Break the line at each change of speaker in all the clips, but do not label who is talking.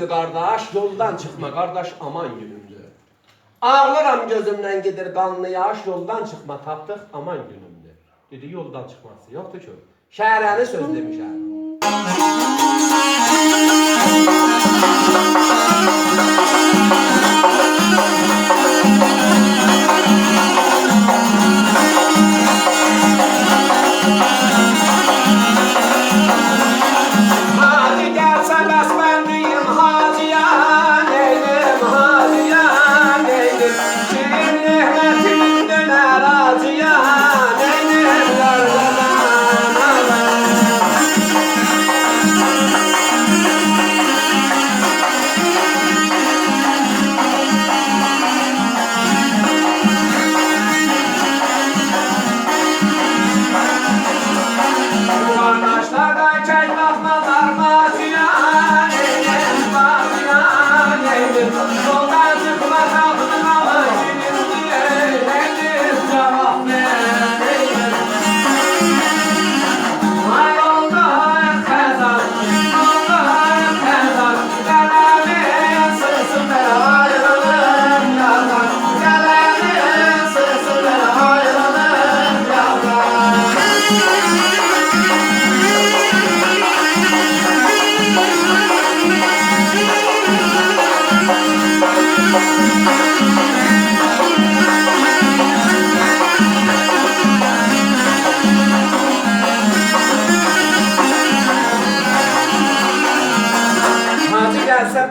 düzdür qardaş, yoldan çıxma qardaş, aman günümdür. Ağlıram gözümdən gedir qanlı yaş, yoldan çıxma tapdıq, aman günümdür. Dedi, yoldan çıxması yoxdur ki. Şəhərəni söz demişəm.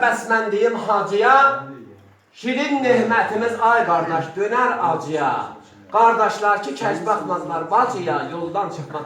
Bəs mən deyim hacıya, şirin nehmətimiz ay qardaş dönər acıya. Qardaşlar ki, kəz baxmazlar bacıya, yoldan çıxma